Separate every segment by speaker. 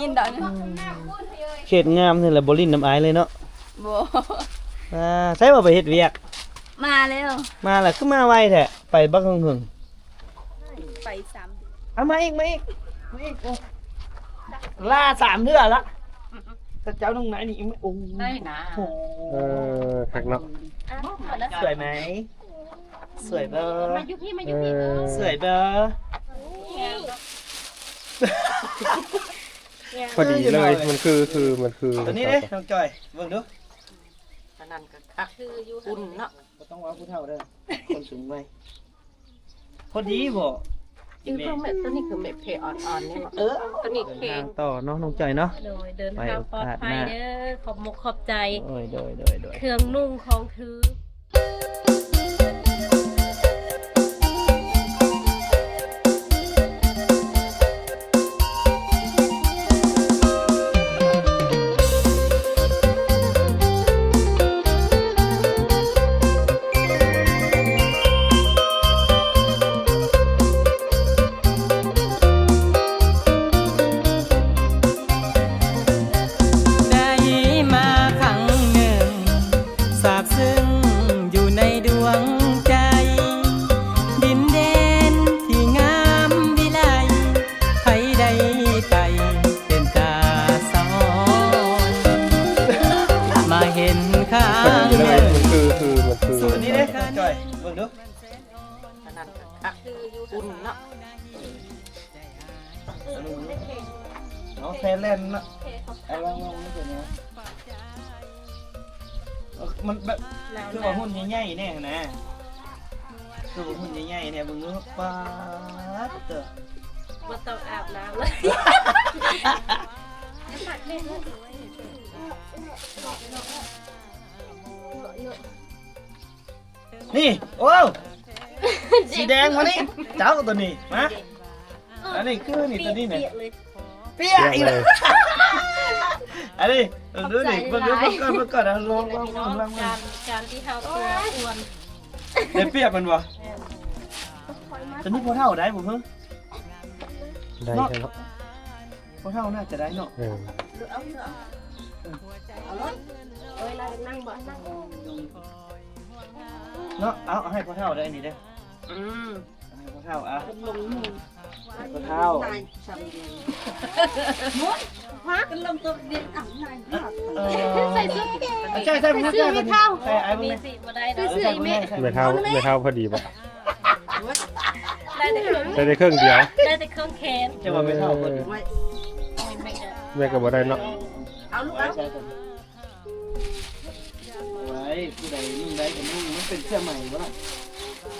Speaker 1: ยินดอก
Speaker 2: เขตงามนี่แหละบ่ลิ้นน้ำอายเลยเนาะ
Speaker 1: บ่
Speaker 2: ใช้บ่ไปเฮ็ดเวียก
Speaker 1: มาแล้ว
Speaker 2: มาล่ะคือมาไวแท้ไปบักหึง
Speaker 1: ไป3
Speaker 2: เอามาอีกล่า3เดือนละถ้าเจ้าตรงไหนนี่ไม่โอ้
Speaker 1: ได้นะ
Speaker 3: หักเนาะ
Speaker 2: สวยไหมสวยเบอร์
Speaker 1: มาอยู่พี่
Speaker 2: สวยเบอร์
Speaker 3: พอดีเลยมันคือ
Speaker 2: ตัวนี้เด้น้องจอยเบิ่งดู
Speaker 1: ตอนนั้นก็คักคืออยู่อุ่นเนาะ
Speaker 2: บ่ต้องว่าผู้เฒ่าเด้อคนสูงวัยพอดีบ่
Speaker 1: คือพวกแม่ตัวนี้คือแม่เพอ่อนๆนี่ตัวนี้เคง
Speaker 2: ต่อเนาะน้องจอยเนาะ
Speaker 1: โดยเดินทางปลอดภัยเด้อขอบมุกขอบใจ
Speaker 2: โดย
Speaker 1: เครื่องนุ่งของถือ
Speaker 2: ตัวนี้เด้น้องจอยเบิ่งดู
Speaker 1: ตอนนั้นก็คักคืออยู่อุ่นเนาะ
Speaker 2: เนาะแฟนแลนด์เนาะเอาลองนี่ตัวนี้มันแบบคือว่าหุ่นใหญ่ๆแน่นะคือว่าหุ่นใหญ่ๆเนี่ยมึงรู้ป๊าดเด้อ
Speaker 1: บ่ต้องอาบน้ำเลย
Speaker 2: นี่โอ้สีแดงมานี่เจ้าตัวนี้มาอันนี้คือนี่ตัวนี้เนี่ยเปียกอีกแล้วอันนี้ดูดิเบิ่งก่อนลอง
Speaker 1: การที่เฮาตัวอ้วน
Speaker 2: เดี๋ยวเปียกมันบ่จะมีพอเท่าได้บ่เพิ่ง
Speaker 3: ได้ใช่เนาะ
Speaker 2: พอเท่าน่าจะได้เนาะ
Speaker 1: นั่งบ่นั่ง
Speaker 2: เนาะเอาให้พ่อเท่าได้อันนี้ได้ให้พ่อเท่า
Speaker 1: ลงมือ
Speaker 2: พ่อเท่า
Speaker 1: มุดฮะกันลงตัวเด็กอ่ะนายใส่เสื้อ
Speaker 2: ใช่ไม่เท่าใส่ไอ้มึง
Speaker 1: สิบ่ได้เสื้อ
Speaker 3: ไม่เท่าพอดีบ่
Speaker 1: ได้
Speaker 3: เครื่องเดียว
Speaker 1: ได้แต่เครื่องแขน
Speaker 2: จะว่าไม่เท่าคน
Speaker 3: แม่ก็บ่ได้เนาะ
Speaker 1: เอาลูกเอา
Speaker 2: ไว้ผู้ใดนุ่งได้กับนุ่งมันเป็นเสื้อใหม่วะ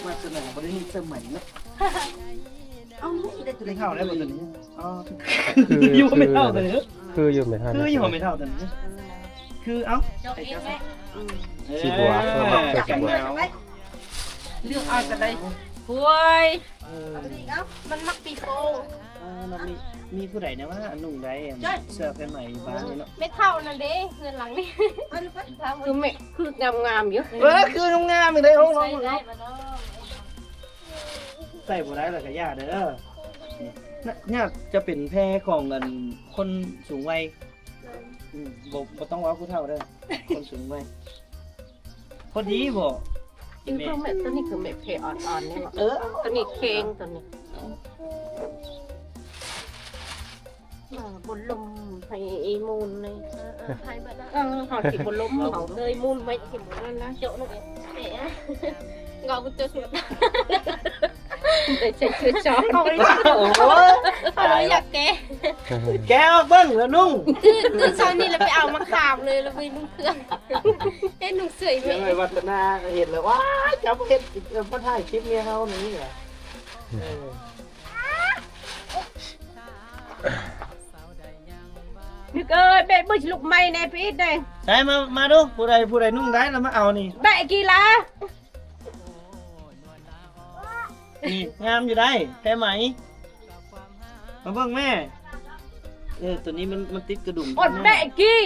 Speaker 2: มาสนาบ่ได้นุ่งเสื้อใหม่เนาะ
Speaker 1: เอาลูกได้ตัว
Speaker 2: เท่าได้บ่ตัวนี้อ๋อคืออยู่ไม่เท่าตัวนี้
Speaker 3: คืออยู่ไม่เท่า
Speaker 2: คืออยู่ไม่เท่าตัวนี้คือเอ้า
Speaker 3: สีบัว
Speaker 2: กันหนาว
Speaker 1: เลือกเอากันได้ป่วยมันมักปีโป้
Speaker 2: มันมีผู้ใดนะว่านุ่งได้เสื้อเป็นใหม่บ้านนี่เนาะ
Speaker 1: ไม่เท่านั่นเด้เงินหลังนี่คือไม่คืองามอยู่
Speaker 2: คืองามอีกเลยห้องใส่บ่ได้หรอกย่าเด้อเนี่ยจะเป็นแพร่ของเงินคนสูงวัยบ่ต้องว่าผู้เฒ่าเด้อคนสูงวัยพอดีบ่
Speaker 1: คือพวกแม่ตัวนี้คือแม่เพอ่อนๆนี่ตัวนี้เคงตัวนี้บนลมให้มูลเลยไทยบ้านหอดสิบนลมเขาเลยมูลไว้สิบนั่นนะโจ๊ะนั่นเองเอ๋เงาเป็นตัวสุดใส่ชุดช็อปเขาเลยเขาอยาก
Speaker 2: แกเอาเบิ้งแล้วนุ่ง
Speaker 1: คือซอยนี้เราไปเอามาขามเลยเราไปนุ่งเครื่องเอ้นุ่งเสื่อย
Speaker 2: ไหมวัฒนาเห็นเลยว่าจับเห็นพระถ่ายคลิปเมียเขาหนีเหรอ
Speaker 1: นึกเอ้ยเบะบุ้ยลูกไม้ในพีดเลย
Speaker 2: ใช่มาดูผู้ใดนุ่งได้แล้วมาเอานี่
Speaker 1: เบะกี่ละ
Speaker 2: นี่งามอยู่ได้แค่ไหมมาเบิ่งแม่ตัวนี้มันติดกระดุม
Speaker 1: อดเบะกี่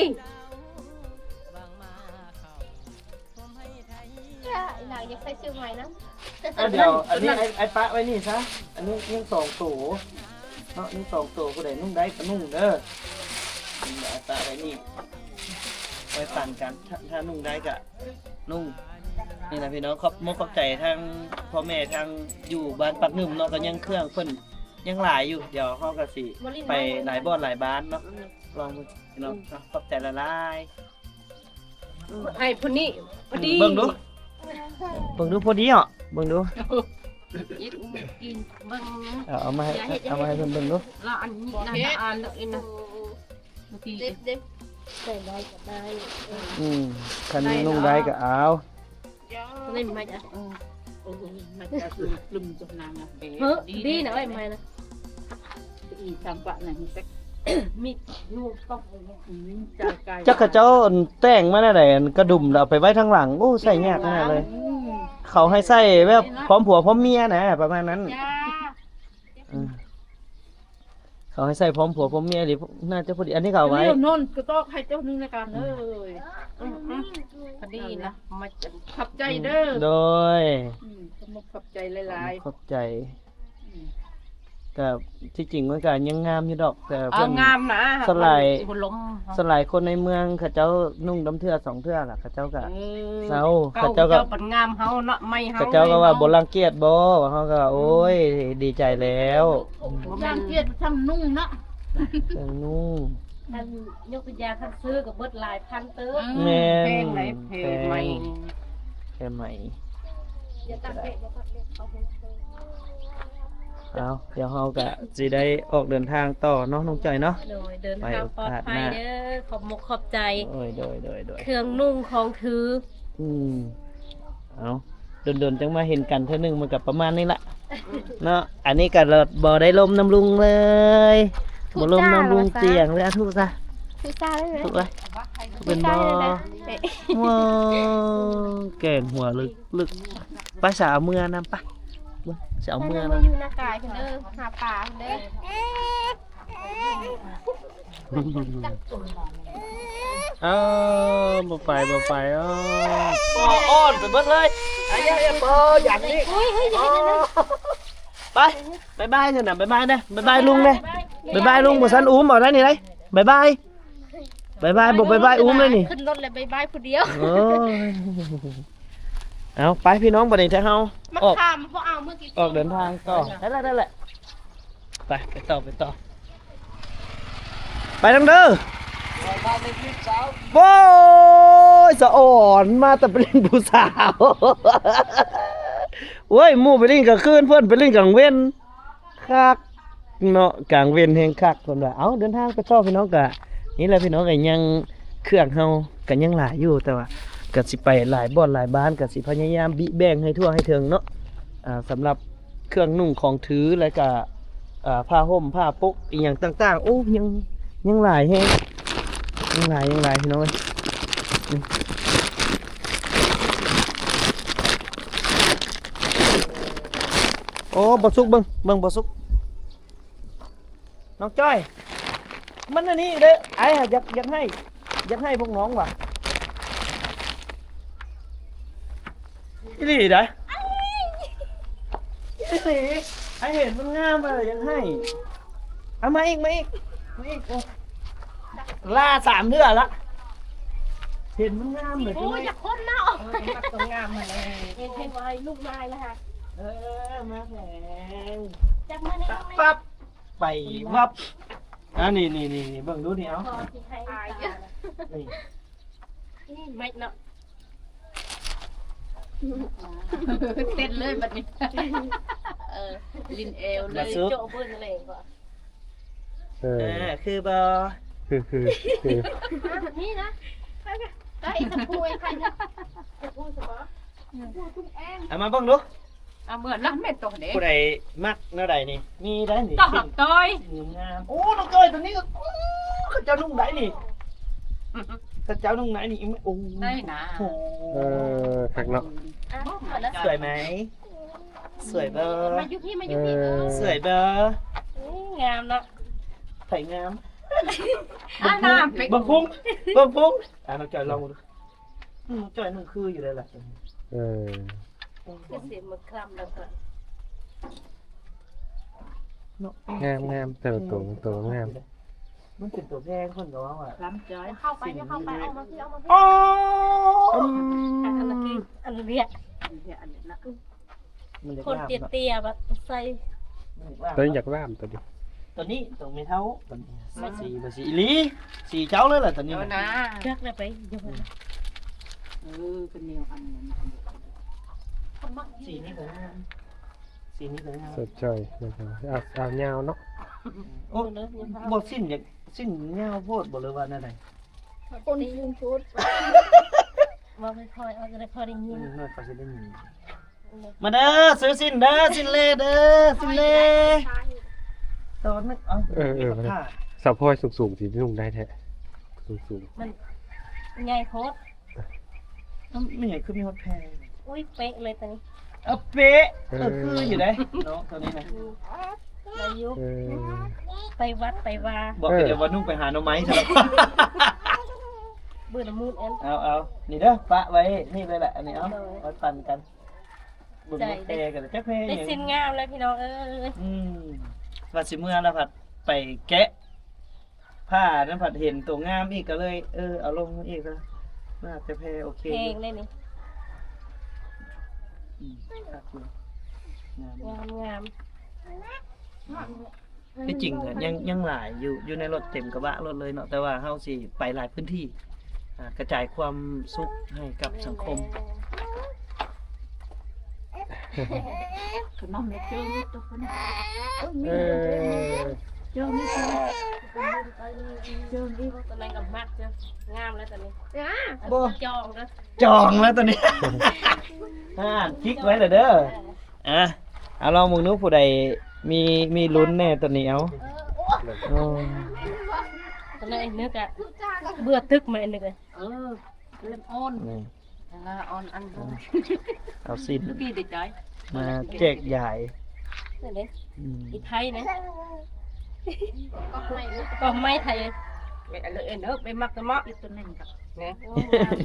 Speaker 1: หลังยังใส่เสื้อใหม่นะ
Speaker 2: เดี๋ยวอันนี้ไอ้ปะไว้นี่ซะอันนี้ยัง2 ตัวเนาะนี่2 ตัวผู้ใดนุ่งได้ก็นุ่งเด้อ ตาไว้นี่ไว้ปั่นกันถ้านุ่งได้ก็นุ่งนี่นะพี่น้องขอบใจทางพ่อแม่ทางอยู่บ้านปักหนึ่มเนาะก็ยังเครื่องเพิ่นยังหลายอยู่เดี๋ยวเขาก็สิไปหลายบ่อนหลายบ้านเนาะลองพี่น้องขอบใจละลาย
Speaker 1: ไอ้พนี้พอดี
Speaker 2: เบิ่งดูพอดีเหรอเบิ่งดู
Speaker 1: กินเบิ่ง
Speaker 2: เอามาให้เพิ่นเบิ่งดู
Speaker 1: แล้วอันนี้นะอ่านเลยนะเด็ดใส่ได้ก็ได้
Speaker 2: คันนุ่งได้ก็เอา
Speaker 1: นี่ไม่จ้ะ
Speaker 4: มันจะลุ่มจมน้ำนะเบ๊
Speaker 1: เฮ้ยดีนะไอ้ไม่นะ
Speaker 4: อีทำปะไหนสัก
Speaker 1: มีนูต้อง
Speaker 4: จากกาย
Speaker 2: จักกระเจ้าแต่งมาได้ไหนกระดุมเอาไปไว้ทางหลังโอ้ใส่ยากแน่เลย เขาให้ใส่แบบพร้อมผัวพร้อมเมียนะประมาณนั้น
Speaker 4: จ้า
Speaker 2: เขาให้ใส่พร้อมผัวพร้อมเมียหรือน่าจะพอดีอันนี้เขาเอาไว้
Speaker 4: เรื่องนนก็ต้องให้เจ้านึงในการเลย
Speaker 1: พอดีนะมาจะ
Speaker 4: ขับใจเด้อ
Speaker 2: โดย
Speaker 4: สมุกขับใจหลาย
Speaker 2: ขอบใจกับที่จริงมันก็ยังงามอยู่ดอกแต่
Speaker 1: เอา
Speaker 2: เพิ่น
Speaker 1: งามนะ
Speaker 2: สลาย
Speaker 1: หัวล้ม
Speaker 2: สลายคนในเมืองเขาเจ้านุ่งดำเทือสองเทือล่ะเขาเจ้าก็เศร้า
Speaker 1: เจ้า
Speaker 2: เขาเจ้าก็
Speaker 1: ปันงามเฮาเนาะไม่เฮา
Speaker 2: เขาเจ้าก็ว่าบ่รังเกียจบ่เขาก็โอ้ยดีใจแล้ว
Speaker 4: ๆย่างเกียรติทำนุ่งเนาะ
Speaker 2: เครื่องนุ่ง
Speaker 1: ท่านยกตัวอย่างท่านซื้อกับเบิดหลายพันเติม
Speaker 2: แม่น
Speaker 4: เพลงไหนเพลงใหม่
Speaker 2: แค่ใหม่
Speaker 1: อย่าตัดเด็กอย่าตัดเด็กเอาไป
Speaker 2: เอาเดี๋ยวเราก็สิได้ออกเดินทางต่อเนาะน้องจอยเนาะ
Speaker 1: โดยเดินทางปลอดภัยเด้อขอบมกขอบใจ
Speaker 2: โอ้ยโดย
Speaker 1: เครื่องนุ่งของถือ
Speaker 2: เอาเดินๆจังมาเห็นกันเท่านึงมันกับประมาณนี้ละเนาะอันนี้ก็เราบ่ได้ลมน้ำลุงเลยบ่ลมน้ำลุงเจียงเลยอะทุกซะ
Speaker 1: ทุกซ่าได้ไหม
Speaker 2: ทุกเลยทุกเป็นบ่ว้าวแก่งหัวลึกไปสาวเมื่อนำปะสาวเมื่อ
Speaker 1: มา
Speaker 2: นำ
Speaker 1: อยู่หน้ากายเพิ่นเด้อหาปลาเพิ่นเด้อ
Speaker 3: เอ้าบ่ไปอ้อ
Speaker 2: ปออ้อนไปเบิดเลยไอ้ยปออย่างนี้
Speaker 1: เฮ้ยอย่าเฮ็ดนะ
Speaker 2: ไปบายบายเถอะนะบายบายนะบายบายลุงเลยบายบายลุงบ่ซันอุ้มเอาได้นี่เลยบายบายบายบายบอกบายบายอุ้มเลยนี่
Speaker 1: ขึ้นรถเลยบ๊ายบายผู้เดียว
Speaker 2: โอ้ยเอาไปพี่น้องบัดนี้ถ้าเฮา
Speaker 1: มา
Speaker 2: ออก
Speaker 1: ข้ามเพราะเอาเมื่อกี้
Speaker 2: ออกเดินทางต่อได้แหละไปต่อไปทางเด้อโอ้ยสะอ่อนมาแต่ไปเล่นผู้สาวโอ้ยหมู่ไปเล่นกลางคืนเพิ่นไปเล่นกลางเว้นคักเนาะกลางเว้นแห่งคักเพิ่นว่าเอ้าเดินทางไปต่อพี่น้องก็นี่แหละพี่น้องก็ยังเครื่องเฮาก็ยังหลายอยู่แต่ว่าก็สิไปหลายบ่อนหลายบ้านก็สิพยายามบิแบ่งให้ทั่วให้ถึงเนาะสำหรับเครื่องนุ่งของถือแล้วก็ผ้าห่มผ้าปกอีหยังต่างๆโอ้ยังหลายแฮงยังหลายพี่น้องเอ้ยโอ้บ่สุกเบิ่งบ่สุกน้องจ้อยมันอันนี้เด้อไอ้อยากให้พวกน้องว่ะอีหลีได้อีหลีไอ้เห็นมันงามอะไรอยากให้เอามาอีกโอ้ล่า3เดือนละเห็นมันงามเลย
Speaker 1: โอ้ยอยากคนเนาะ
Speaker 2: มันต้องงามมาเลย
Speaker 1: เห็นไว้ลูกนายแล้วค่ะ
Speaker 2: มาแพง
Speaker 1: จับมาในห้อง
Speaker 2: ปั๊บไปวับนี่เบิ่งดูนี่เอา
Speaker 1: พอที่ให้ตาย
Speaker 2: นี่
Speaker 1: นี่ไม่เนาะ
Speaker 4: เต้นเลยบัดนี้ลินเอวเลย
Speaker 1: โจ้เบิ้ลเลยก่อน
Speaker 2: คือบอ
Speaker 3: คือ
Speaker 1: แบบนี้นะก็อีกสักพูดใครนะจะพูดสมอ
Speaker 2: เอามาเบิ่งดู
Speaker 4: เอาเหมือนรักแม่ตัวเด็ก
Speaker 2: ผู้ใดมักแนวใดนี่มีได้นี่
Speaker 4: ต้องหักต้อย
Speaker 2: สิ่งงามโอ้น้องก้อยตัวนี้ก็ข้าเจ้านุ่งไหนนี่ข้าเจ้านุ่งไหนนี่โอ้
Speaker 4: ได้นะ
Speaker 2: โห
Speaker 3: คักเนาะ
Speaker 2: สวยไหมสวยเบอร์
Speaker 1: มาอยู่พี่มาอยู่พี่
Speaker 2: สวยเบอร์
Speaker 1: งามเนาะ
Speaker 2: ไผ่งาม
Speaker 4: น้ำเป็ก
Speaker 2: บังพุงน้องจอยลองดูน้องจอยนุ่งคืออยู่เลยล่ะ
Speaker 1: เสียงมันคลำแล้วก็
Speaker 3: งามแต่ละตัวงาม
Speaker 2: มันเป็นตัวแพงคนก็ว่า
Speaker 4: ล้ำจ้อย
Speaker 1: เข้าไปเนี่ยเข้าไปเอามาพี่เอามาพี่
Speaker 2: อ๋อ
Speaker 1: อันนั้นกินอันเรียก
Speaker 4: อันนี้นะ
Speaker 2: มันจะ
Speaker 1: คน
Speaker 2: ลาบ
Speaker 1: เตี้ยๆแบบใส่
Speaker 3: ตัวนี้อยากล่ามตัวนี้
Speaker 2: ตัวนี้ตัวไม่เท่าตัวนี้สีอีหลีสีเจ้าเลยล่ะตัวนี้
Speaker 4: เอานะ
Speaker 1: เลือกเลยไปเดี๋ยวมัน
Speaker 4: เป็นแนวอันนั้น
Speaker 2: สีนี้ก็งามสีนี้ก็งาม
Speaker 3: สดจอยนะครับเอายาวเนาะ
Speaker 2: โอ้บ่สิ้นอยากสิ้นยาวโพดบ่เลยว่าแนั่นได
Speaker 1: คนยืนชุดว่าไม่ค่อยเอาจะได้พอได้ยิน
Speaker 2: น้อยก็สิได้ยินมาเด้อซื้อสิ้นเด้อสิ้นเลเด้อสิ้นเลตอนนั้นผ้า
Speaker 3: สาวพลอยสูงๆสินุ่งได้แท้สูง
Speaker 1: ใหญ่โคตร
Speaker 2: ไม่ใหญ่คือมีฮอตแพง
Speaker 1: อุ้ยเป๊ะเลยตอนนี้
Speaker 2: เอาเป๊ะคืออยู่ได้เนาะตัวนี้นะ
Speaker 1: อายุ
Speaker 3: ๆ
Speaker 1: ไปวัดไปวา
Speaker 2: บอกเดี๋ยววันนุ่งไปหาหน่อไม้ใช่ไหม
Speaker 1: เบื่อน้ำมูดเอ็น
Speaker 2: เอานี่เด้อปะไว้นี่เลยแหละอันนี้เอาไว้ปั่นกันบุญเพกันแค่เพ
Speaker 1: ได้สิ้นงามเลยพี่น้องเอ้ย
Speaker 2: ว่าสิเมื่อแล้วผัดไปแกะผ้านั้นผัดเห็นตัวงามอีกก็เลยเอาลงอีกแล้วน่าจะเพโอเค
Speaker 1: เพลงเลยนี่
Speaker 2: งาม
Speaker 1: งามงาม
Speaker 2: ที่จริงอะยังหลายอยู่ในรถเต็มกระบะรถเลยเนาะแต่ว่าเฮาสิไปหลายพื้นที่กระจายความสุขให้กับสังคม
Speaker 4: ขนมเล็กเจอนี่ตัวคนนี้
Speaker 3: เออ
Speaker 4: เจอนี่ตัวเจอนี่
Speaker 1: ตอนนั้นกับมัดจ้ะงามแล้วตอนนี้
Speaker 2: บ่
Speaker 1: จองนะ
Speaker 2: จองแล้วตอนนี้ คลิกไว้เลยเด้อเอาลองมึงนู้ผู้ใดมีลุ้นแน่ตอนนี้เอา
Speaker 1: ตอนนั้นไอ้นึกอะเบื่อตึกมาไอ้นึกเลย
Speaker 4: เล่นอ่อนอ่อนอัน
Speaker 2: เอาสิ้น
Speaker 4: ทุกทีเด็กใจ
Speaker 2: มาแจกใหญ่
Speaker 1: นี่เลยอีไทยนะก็ไม่ไทย
Speaker 4: เลยเนอะไปมักตะเมาะตัวนึงกับเนี่ย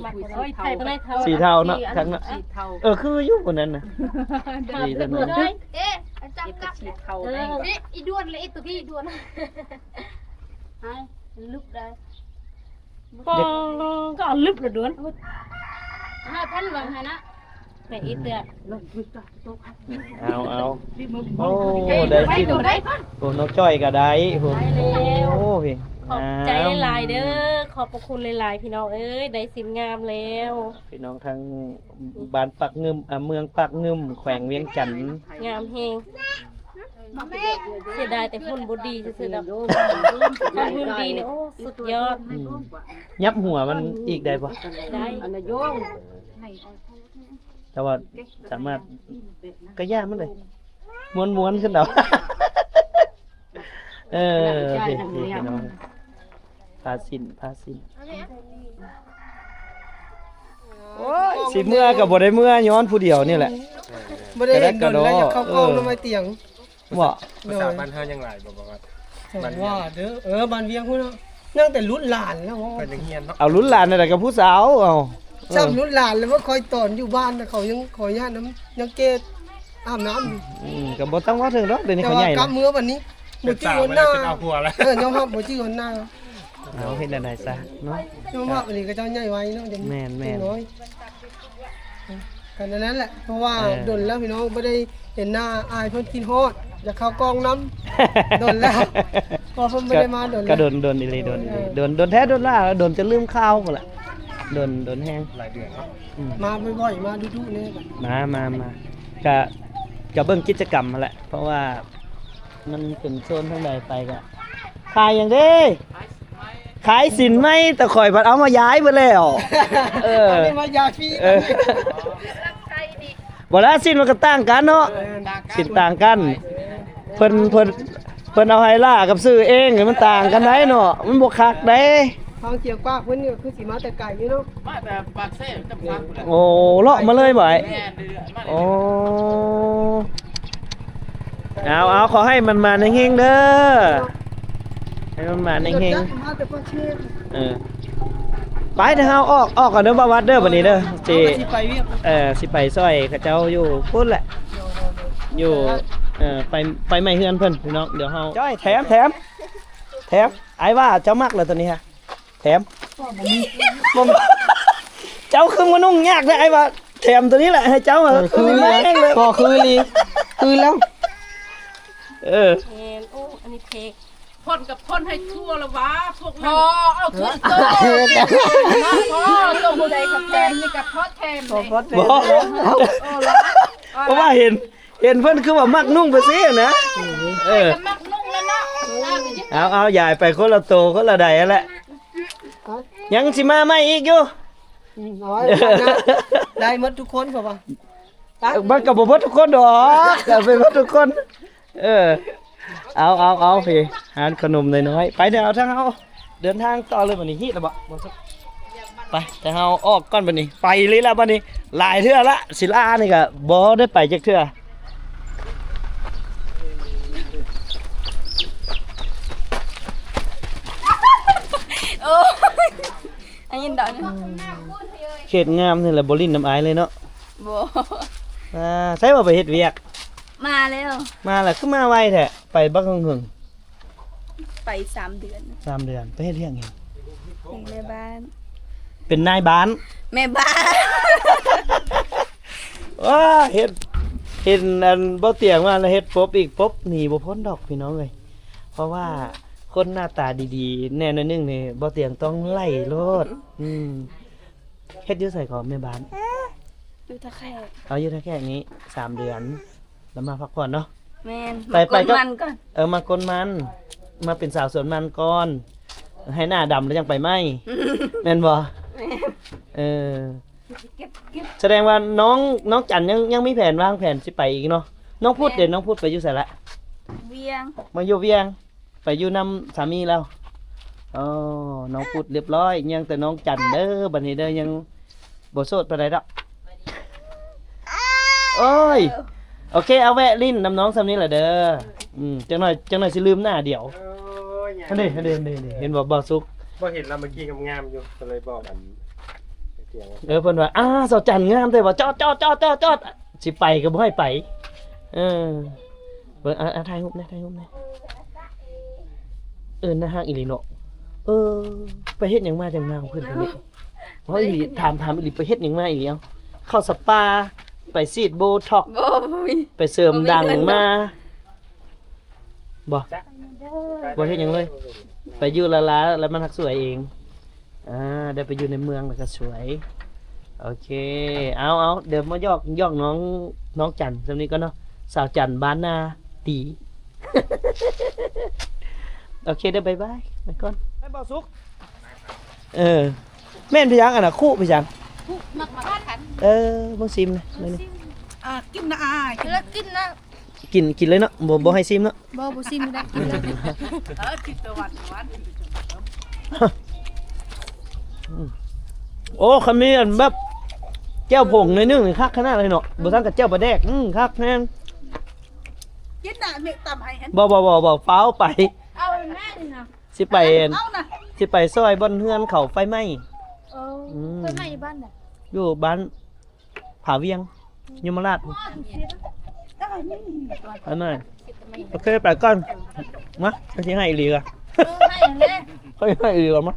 Speaker 1: มักเลยไทยตัวไหนเท่า
Speaker 2: สีเทาเนาะทั้งนั้น
Speaker 4: สีเทา
Speaker 2: คืออยู่คนนั้นน่ะ
Speaker 1: ดีตัวนั้นเลย
Speaker 4: จับกับสีเทา
Speaker 1: นี่อีด้วนเลยอีตัวพี่ด้วนให้ลุกได้ปองก็เอาลุกเลยด้วน5,000บาทให้นะไปอีเตือ
Speaker 2: เอาโอ้ได้สิ้นโอ้น้องจ้อยก็ได้โอ้พี่
Speaker 1: ขอบใจหลายเด้อขอบพระคุณหลายๆพี่น้องเอ้ยได้สินงามแล้ว
Speaker 2: พี่น้องทั้งบ้านปักงึมเมืองปักงึมแขวงเวียงจันทน์
Speaker 1: งามเฮงเสียดายแต่หุ่นบดีซื่อๆดอกหุ่นดีเนี่ยโอ้สุดยอด
Speaker 2: ยับหัวมันอีกได้ปะ
Speaker 1: ได้
Speaker 4: อันนั้นโยง
Speaker 2: แต่ว่าสามารถก็ย่ามันเลยม้วนขึ้นดาว พี่น้องพาสินโอ้ยสิเมื่อกับบ่ได้เมื่อย้อนผู้เดียวนี่แหละ
Speaker 5: บ่ได้เห็นโดนแล้วอยากเข้ากล้องทำไมเตียง
Speaker 2: ว่า
Speaker 3: ภาษาบ้านเฮายังหลายบอกว่า
Speaker 5: แต่ว่าเด้อบ้านเวียงพุ่นเนาะนั่งแต่รุ่นหลานแล้ว
Speaker 3: เพิ่นยังเฮียนเนาะ
Speaker 2: เอาลุ้นหลานอะไรกับผู้สาวเอา
Speaker 5: ซ้ำรุ่นหลานแล้วว่าคอยตอนอยู่บ้านน่ะเขายังขออนุญาตน้ำยังเกตอาบน้ำอยู่
Speaker 2: ก็บ่ต้องว่าถึงดอกเดี๋ยวนี้
Speaker 5: แต่
Speaker 2: เขา
Speaker 5: ว่า
Speaker 2: ใหญ่
Speaker 5: กลั
Speaker 2: นะ
Speaker 5: บมื้อวันนี้บ่
Speaker 3: เป็น
Speaker 5: จื้อ
Speaker 3: สาว
Speaker 5: วัน
Speaker 3: ไม่
Speaker 5: ห
Speaker 3: ได้
Speaker 5: น้า
Speaker 3: เป็นเอาผัวแล้ว
Speaker 5: ยอมรับบ่จื้อวันหน้า
Speaker 2: เอาเฮ็ดอันใดซะเนาะ
Speaker 5: ยอมรับอันนี้ก็เจ้าใหญ่ไว้เนาะเดี๋ยว
Speaker 2: แม่น
Speaker 5: น้อยกันนั้นแหละเพราะว่าดนแล้วพี่น้องบ่ได้เห็นหน้าอายเพิ่นกินฮอดอยากเข้ากล้องน้ำ โดนแล้วพอเพิ่นไม่ได้มาโดนแล้ว
Speaker 2: ก็โดนอีหลีโดนแท้โดนล่าโดนจะลืมข้าวพุ่นล่ะโดนแฮง
Speaker 3: หลายเดือนเนาะ
Speaker 5: มาบ่อยๆมาดุๆเนี่ยกัน
Speaker 2: มาก็เบิ่งกิจกรรมมาแหละเพราะว่ามันเป็นโซนทางใดไปก็ขายอย่างเด้ขายสินไหมแต่ข่อยบัดเอามาย้ายไปแล้ว
Speaker 5: อันนี้มายาฟรี
Speaker 2: บ่แล้วสินมันก็ต่างกันเนาะสินต่างกันเพิ่นเอาให้ล่ากับซื้อเองมันต่างกันได้เนาะมันบ่คักได้
Speaker 5: ทางเจียงปากเพิ่นนี่คือสิมาแต่ไกลอยู่เนาะ
Speaker 6: มาแต่ปากเซ่จำพักเลย
Speaker 2: โอ้เลาะมาเลยบ่ไอ้
Speaker 6: แม่เดือดมา
Speaker 2: โอ้เอาขอให้มันมาเฮงๆเด้อให้มันมาเฮง
Speaker 5: มาแต่ประเทศ
Speaker 2: ๆไปเด้อเฮาออกก่อนเด้อบ่วัดเด้อบัดนี้เด้อสิ
Speaker 5: สิไปเวียก
Speaker 2: สิไปซอยเขาเจ้าอยู่พุ่นแหละอยู่ไปไม่เฮือนเพิ่นพี่น้องเดี๋ยวเฮาจ้อยแถม ไอ้ว่าเจ้ามักเลยตัวนี้ฮะแถมบ่เจ้าคือมานุ่งยากเลยไอ้ว่าแถมตัวนี้แหละให้เจ้า
Speaker 5: คือ
Speaker 2: แม่งเลย
Speaker 5: พอคือลีคือแล้ว
Speaker 2: เออ
Speaker 1: แม่นโอ้อันนี้เพก
Speaker 4: พ่นกับพ่นให้ทั่วละวะพวก
Speaker 1: พ
Speaker 4: นั้น
Speaker 1: อเอาขึ้นโตพอตัวผู้ใดขับแทนนี่กับพอแทนเลย
Speaker 2: บอกเพราะว่าเห็นเพิ่นคือว่ามักนุ่งไปซินะเออ
Speaker 1: มักนุ่งแล้วเนาะ
Speaker 2: เอายายไปคนละโตคนละใดนั่นแหละยังสิมาไม่อีกอยู่
Speaker 5: น้อยได้หมดทุกคนป่ะ
Speaker 2: มันกับบ่ทุกคนดอกก็เป็นบ่ทุกคน เออเอาพี่หาขนมน้อยๆไปเดี๋ยวเอาทางเอาเดินทางต่อเลยบัดนี้ฮิตแล้วบ่ไปแต่เฮาออกก่อนบัดนี้ไปเลยแล้วบัดนี้หลายเทื่อละศิลานี่ก็บ่ได้ไปจักเทื่อ
Speaker 1: โอ้อันนี้ดอกนี่
Speaker 2: เขตงามนี่แหละบ่ลิ้นน้ำอายเลยเนาะ
Speaker 1: บ่
Speaker 2: ใช้ว่าไปเฮ็ดเวียก
Speaker 1: มาแล้ว
Speaker 2: มาแล้วคือมาไวแท้ไปบักหึง
Speaker 1: ไป3 เดือน
Speaker 2: ๆ3เดือนไปเฮ็ดเรื่องหยัง
Speaker 1: แม่บ้าน
Speaker 2: เป็นนายบ้าน
Speaker 1: แม่บ้าน
Speaker 2: ว้าเฮ็ดอันบ่เตียงมาแล้วเฮ็ดปบอีกปบหนีบ่พ้นดอกพี่น้องเอ้ยเพราะว่าคนหน้าตาดีๆแน่นอนนึงนี่บ่เตียงต้องไล่โลดเฮ็ดอยู่ไสก่อนแม่บ้าน
Speaker 1: อยู่ตะแคร่
Speaker 2: เอาอยู่แค่นี้3เดือนแล้วมาพักผ่อนเนาะ
Speaker 1: แม่น
Speaker 2: ไปก็
Speaker 1: มันก่อน
Speaker 2: มากนมันมาเป็นสาวสวนมันก่อนให้หน้าดำแล้วยังไปไหม แม่นบ่เออ
Speaker 1: เก็บ
Speaker 2: แสดงว่าน้องจันยังมีแผนวางแผนสิไปอีกเนาะน้องพูดเด่นน้องพูดไปอยู่ไสละ
Speaker 1: เวียง
Speaker 2: มาอยู่เวียงไปอยู่นำสามีแล้วอ๋อน้องพูดเรียบร้อยยังแต่น้องจันเด้อบัดนี้เด้อยังบ่โสดปานใดดอกโอ้ยโอเคเอาแวะลิ้นน้ำน้องซำนี้แหละเด้อจังหน่อยสิลืมหน้าเดี๋ยวอันนี้เห็นบ่สุก
Speaker 3: บ่เห็นเราเมื่อกี้งามๆอยู่ก็เลยบอกอันเตียง
Speaker 2: เพิ่นว่าสาวจันงามแต่ว่าจอดสิไปก็บ่ให้ไปเบิ่งถ่ายรูปนะน่าฮักอีหลีเนาะไปเฮ็ดหยังมาจังงามเพิ่นคนนี้เพราะอีหลีถามอีหลีไปเฮ็ดหยังมาอีหลีเอ้าเข้าสปาไปซีดโบท็อกซ์
Speaker 1: บ่มี
Speaker 2: ไปเสริมดังมาบ่เฮ็ดหยังเลย ไปอยู่ละลาแล้วมันฮักสวยเองได้ไปอยู่ในเมืองแล้วก็สวยโอเคเอาเดี๋ยวมายอกน้องจันซำนี้ก็เนาะสาวจันบ้านนาตี โอเคเดี๋ยวบ๊ายบายไปก่อนไปบ่สุกแม่นพี่ยังอันน่ะคู่พี่ยัง
Speaker 1: มักขัน
Speaker 2: บ่ซิมนะเลยนี่
Speaker 4: กินนะอาย
Speaker 1: แล้วกินนะ
Speaker 2: กินเลยเนาะบ่ให้ซิมเนาะ
Speaker 1: บ่ซิมได้กินแล้ว
Speaker 4: กินตะวัน
Speaker 2: โอ้คันมีอันแบบแก้วผงในอยนึงนี่คักขนาดเลยเนาะบ่ทันกับแก้วปลาแดกคักแม่น
Speaker 4: กินน่ะเมฆตำให้เห็น
Speaker 2: บ่ฟ้าวไป
Speaker 1: เอาแม่นี่นะ
Speaker 2: สิไป
Speaker 4: เอานะ
Speaker 2: สิไปซอยบนเฮือนเขาไฟไหม้
Speaker 1: เพิ่นมาอยู่บ้านน่ะ
Speaker 2: อยู่บ้านผาเวียงยมราชอันนั้นโอเคไปก่อนมาไปที่ให้อีหลีก่อน
Speaker 1: ให้แน่
Speaker 2: ค่อยให้อีหลีก่อนมา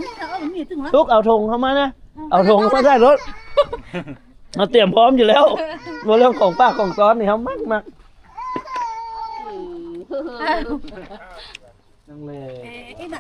Speaker 4: นี่เอามีถึงแล้ว
Speaker 2: ทุกเอาธงเข้ามานะเอาธงเข้ามาได้รถมาเตรียมพร้อมอยู่แล้วว่าเรื่องของป้าของซ้อนนี่เขามากนั่งเลย
Speaker 4: ไอ้น่ะ